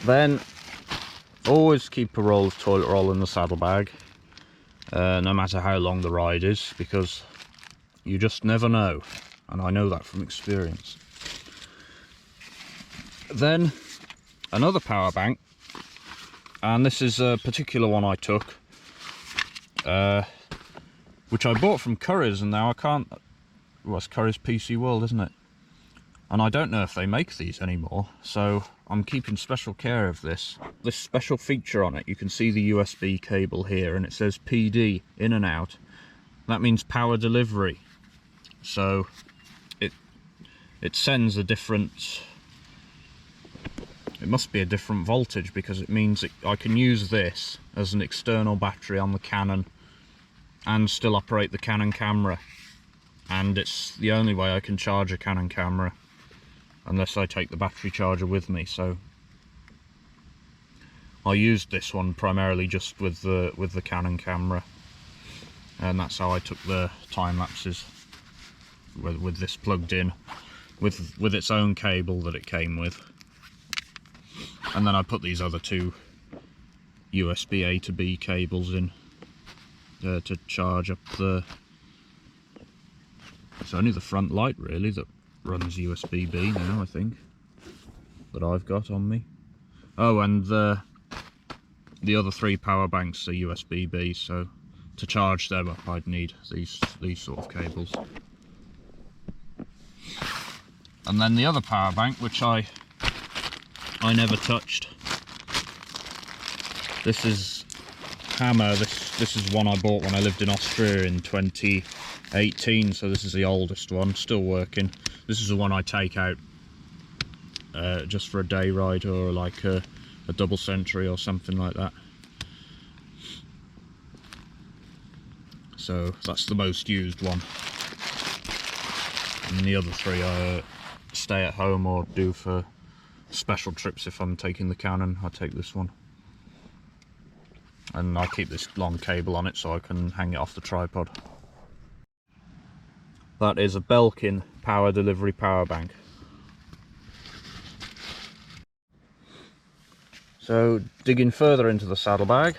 Then always keep a roll of toilet roll in the saddlebag, no matter how long the ride is, because you just never know, and I know that from experience. Then another power bank, and this is a particular one I took, which I bought from Carradice, and now I can't, well, it's Carradice PC World, isn't it? And I don't know if they make these anymore, so I'm keeping special care of this. This special feature on it, you can see the USB cable here, and it says PD, in and out. That means power delivery. So it sends a different, it must be a different voltage, because it means I can use this as an external battery on the Canon and still operate the Canon camera. And it's the only way I can charge a Canon camera, unless I take the battery charger with me. So I used this one primarily just with the Canon camera, and that's how I took the time lapses, with this plugged in with its own cable that it came with. And then I put these other two USB A to B cables in to charge up the, it's only the front light really that runs USB B now, I think, that I've got on me. Oh, and the other three power banks are USB B, so to charge them up I'd need these sort of cables. And then the other power bank, which I never touched. This is Hammer. This is one I bought when I lived in Austria in 2018, so this is the oldest one, still working. This is the one I take out just for a day ride, or like a double century or something like that. So that's the most used one. And the other three I stay at home or do for special trips. If I'm taking the Canon, I take this one. And I keep this long cable on it so I can hang it off the tripod. That is a Belkin power delivery power bank. So digging further into the saddlebag,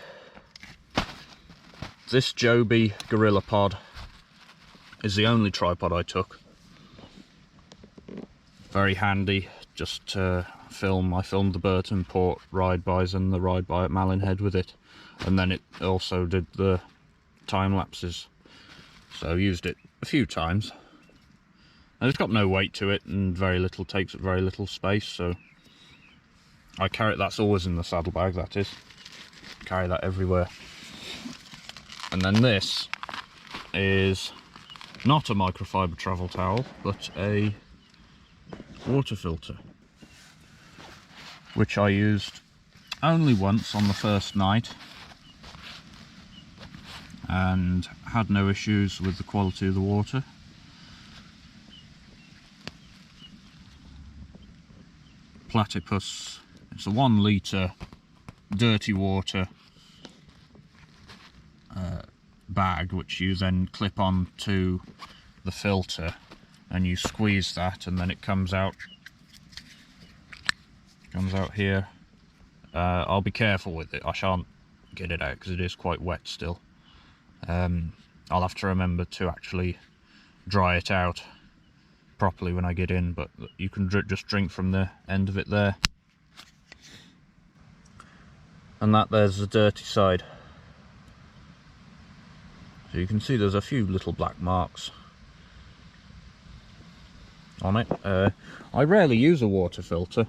this Joby Gorilla Pod is the only tripod I took. Very handy, just to film. I filmed the Burton Port ride-bys and the ride-by at Malin Head with it, and then it also did the time lapses, so used it a few times. And it's got no weight to it, and takes up very little space, so I carry it. That's always in the saddlebag, that is. Carry that everywhere. And then this is not a microfiber travel towel, but a water filter, which I used only once on the first night and had no issues with the quality of the water. Platypus, it's a 1 litre dirty water bag, which you then clip on to the filter, and you squeeze that, and then it comes out here. I'll be careful with it, I shan't get it out because it is quite wet still. I'll have to remember to actually dry it out properly when I get in, but you can just drink from the end of it there. And there's the dirty side. So you can see there's a few little black marks on it. I rarely use a water filter,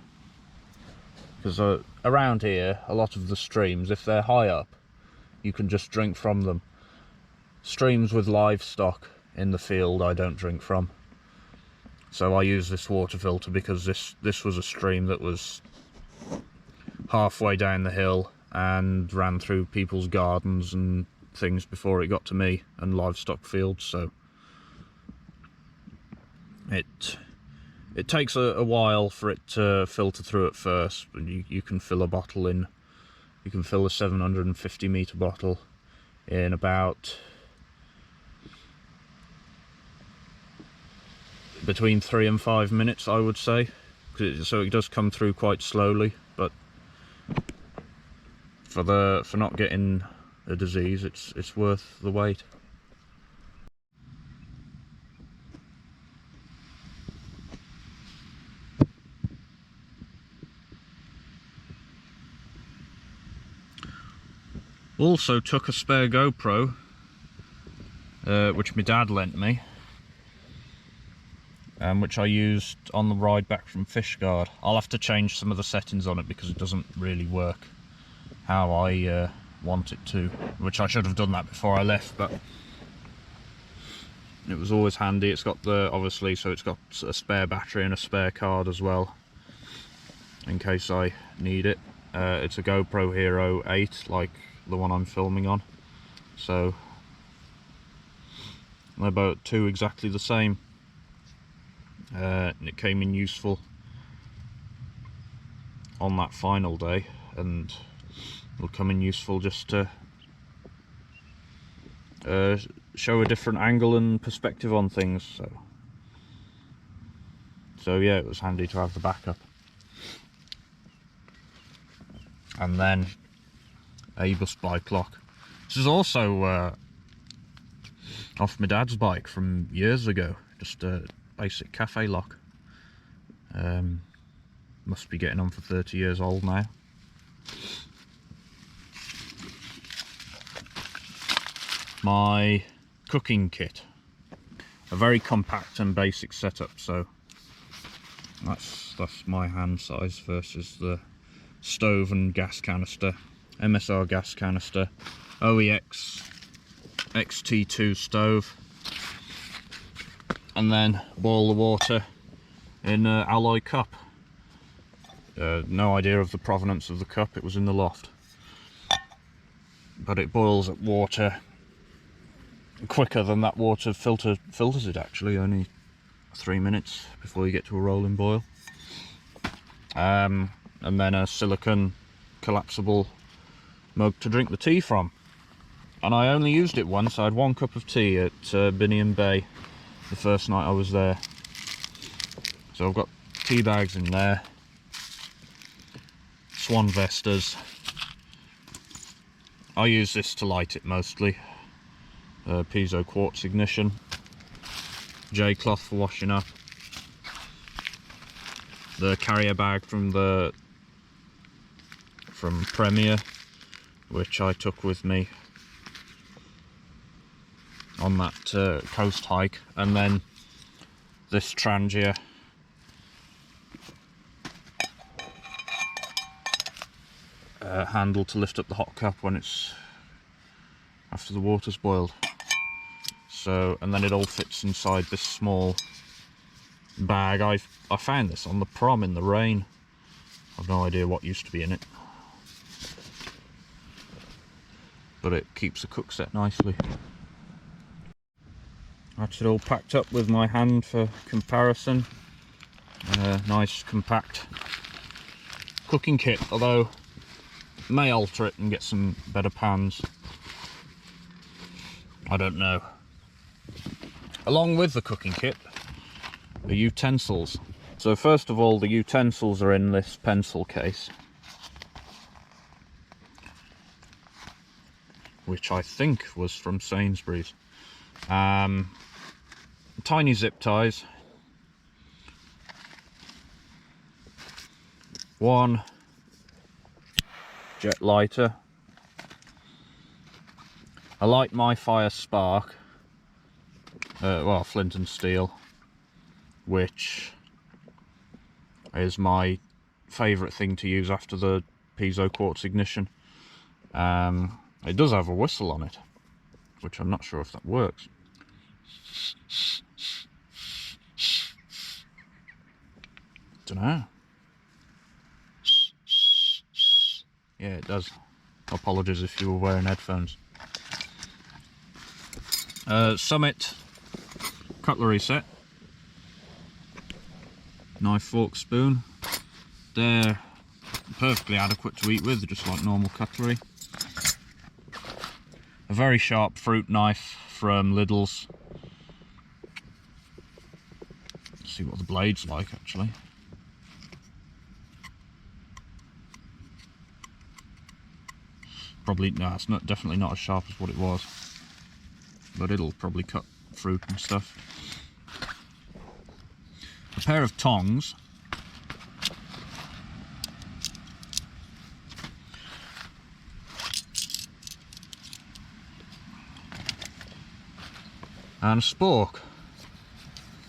because around here, a lot of the streams, if they're high up, you can just drink from them. Streams with livestock in the field I don't drink from. So I use this water filter because this was a stream that was halfway down the hill and ran through people's gardens and things before it got to me, and livestock fields, so it takes a while for it to filter through at first. But you can fill a bottle in, you can fill a 750 metre bottle in about between 3 and 5 minutes, I would say. So it does come through quite slowly, but for not getting a disease, it's worth the wait. Also took a spare GoPro, which my dad lent me, which I used on the ride back from Fishguard. I'll have to change some of the settings on it because it doesn't really work how I want it to, which I should have done that before I left, but it was always handy. It's got obviously, so it's got a spare battery and a spare card as well, in case I need it. It's a GoPro Hero 8, like the one I'm filming on, so they're both two exactly the same. And it came in useful on that final day, and will come in useful just to show a different angle and perspective on things. So yeah, it was handy to have the backup. And then a bus bike lock. This is also off my dad's bike from years ago, just a basic cafe lock. Must be getting on for 30 years old now. My cooking kit, a very compact and basic setup, so that's my hand size versus the stove and gas canister, MSR gas canister, OEX XT2 stove, and then boil the water in an alloy cup. No idea of the provenance of the cup, it was in the loft, but it boils at water quicker than that water filters it, actually, only 3 minutes before you get to a rolling boil. And then a silicone collapsible mug to drink the tea from, and I only used it once. I had 1 cup of tea at Biniam Bay the first night I was there, so I've got tea bags in there, Swan Vestas. I use this to light it mostly. Piezo quartz ignition, J cloth for washing up, the carrier bag from Premier, which I took with me on that coast hike, and then this Trangia handle to lift up the hot cup when it's after the water's boiled. So, and then it all fits inside this small bag. I found this on the prom in the rain. I've no idea what used to be in it, but it keeps the cookset nicely. That's it all packed up with my hand for comparison. Nice compact cooking kit, although may alter it and get some better pans. I don't know. Along with the cooking kit, the utensils. So first of all, the utensils are in this pencil case, which I think was from Sainsbury's. Tiny zip ties, 1 jet lighter, a Light My Fire spark, well, flint and steel, which is my favourite thing to use after the piezo quartz ignition. It does have a whistle on it, which I'm not sure if that works. Dunno. Yeah, it does. Apologies if you were wearing headphones. Summit cutlery set. Knife, fork, spoon. They're perfectly adequate to eat with, just like normal cutlery. A very sharp fruit knife from Lidl's. Let's see what the blade's like, actually. probably, no, it's not, definitely not as sharp as what it was, but it'll probably cut fruit and stuff. A pair of tongs. And a spork,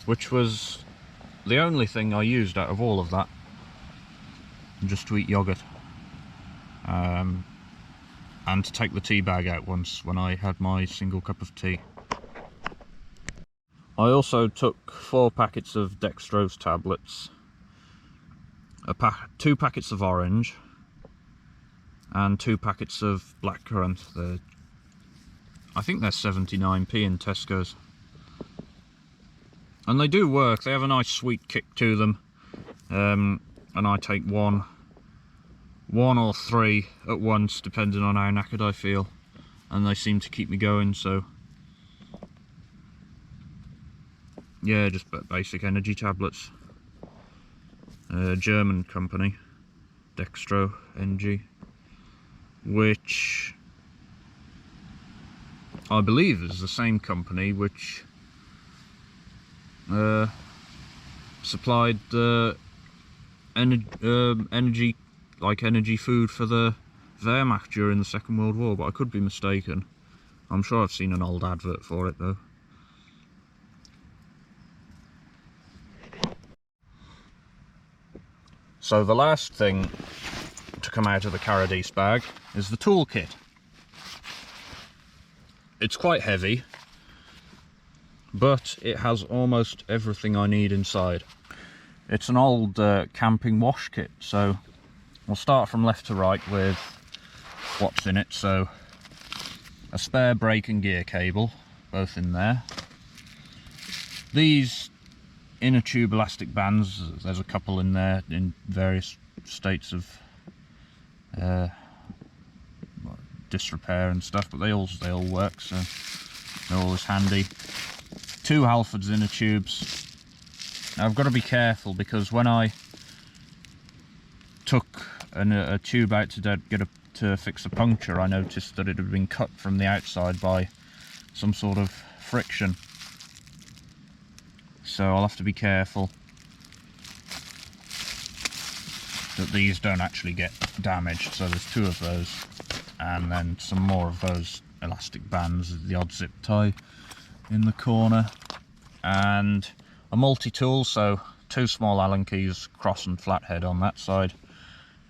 which was the only thing I used out of all of that, just to eat yoghurt. And to take the tea bag out once when I had my single cup of tea. I also took 4 packets of dextrose tablets, 2 packets of orange, and 2 packets of blackcurrant. I think they're 79p in Tesco's. And they do work, they have a nice sweet kick to them. And I take one or 3 at once, depending on how knackered I feel. And they seem to keep me going, so... yeah, just basic energy tablets. German company, Dextro NG, which I believe is the same company which supplied the energy food for the Wehrmacht during the Second World War, but I could be mistaken. I'm sure I've seen an old advert for it though. So the last thing to come out of the Carradice bag is the toolkit. It's quite heavy, but it has almost everything I need inside. It's an old camping wash kit, so we'll start from left to right with what's in it. So a spare brake and gear cable, both in there. These inner tube elastic bands, there's a couple in there in various states of disrepair and stuff, but they all work, so they're always handy. 2 Halfords inner tubes. Now I've got to be careful because when I took a tube out to fix a puncture, I noticed that it had been cut from the outside by some sort of friction. So I'll have to be careful that these don't actually get damaged. So there's 2 of those, and then some more of those elastic bands, the odd zip tie in the corner, and a multi-tool, so 2 small Allen keys, cross and flathead on that side,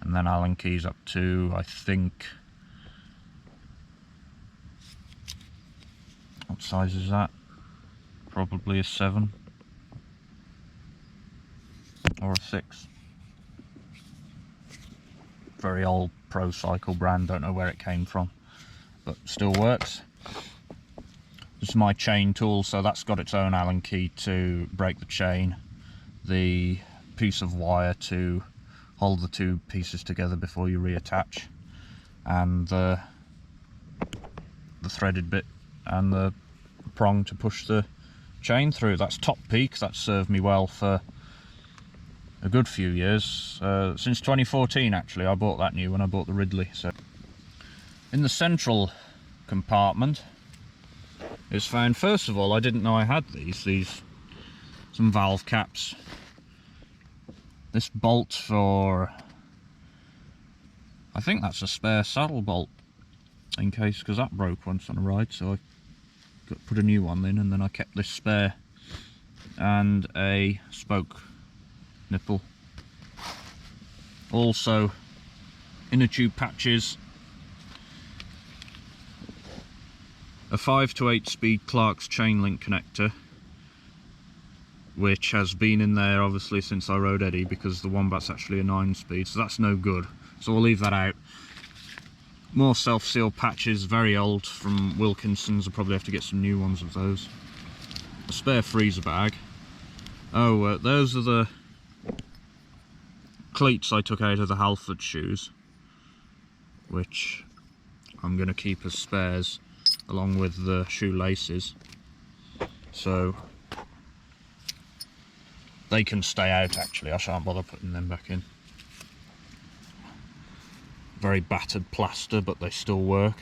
and then Allen keys up to, I think, what size is that? Probably a 7 or a 6. Very old Pro Cycle brand, don't know where it came from, but still works. This is my chain tool, so that's got its own Allen key to break the chain, the piece of wire to hold the 2 pieces together before you reattach, and the threaded bit and the prong to push the chain through. That's top peak. That's served me well for a good few years, since 2014 actually. I bought that new when I bought the Ridley. So in the central compartment is found, first of all, I didn't know I had some valve caps. This bolt for, I think that's a spare saddle bolt in case, because that broke once on a ride, so I put a new one in, and then I kept this spare, and a spoke nipple. Also inner tube patches, a 5 to 8 speed Clark's chain link connector, which has been in there obviously since I rode Eddie, because the Wombat's actually a 9 speed, so that's no good, so we'll leave that out. More self-seal patches, very old, from Wilkinson's. I'll probably have to get some new ones of those. A spare freezer bag. Oh, those are the cleats I took out of the Halford shoes, which I'm going to keep as spares along with the shoelaces, so they can stay out. Actually, I shan't bother putting them back in. very battered plaster, but they still work.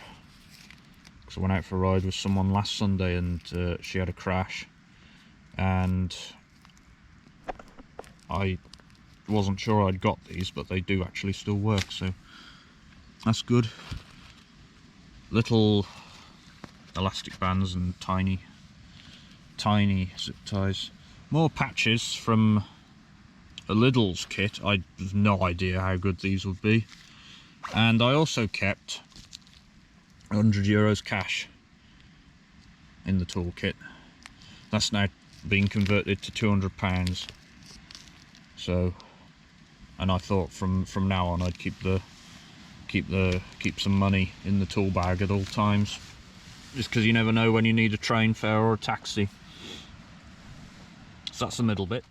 Because I went out for a ride with someone last Sunday and she had a crash, and I wasn't sure I'd got these, but they do actually still work, so that's good. Little elastic bands and tiny zip ties. More patches from a Lidl's kit. I have no idea how good these would be. And I also kept €100 cash in the toolkit. That's now being converted to £200. So, and I thought from now on I'd keep some money in the tool bag at all times, just because you never know when you need a train fare or a taxi. So that's the middle bit.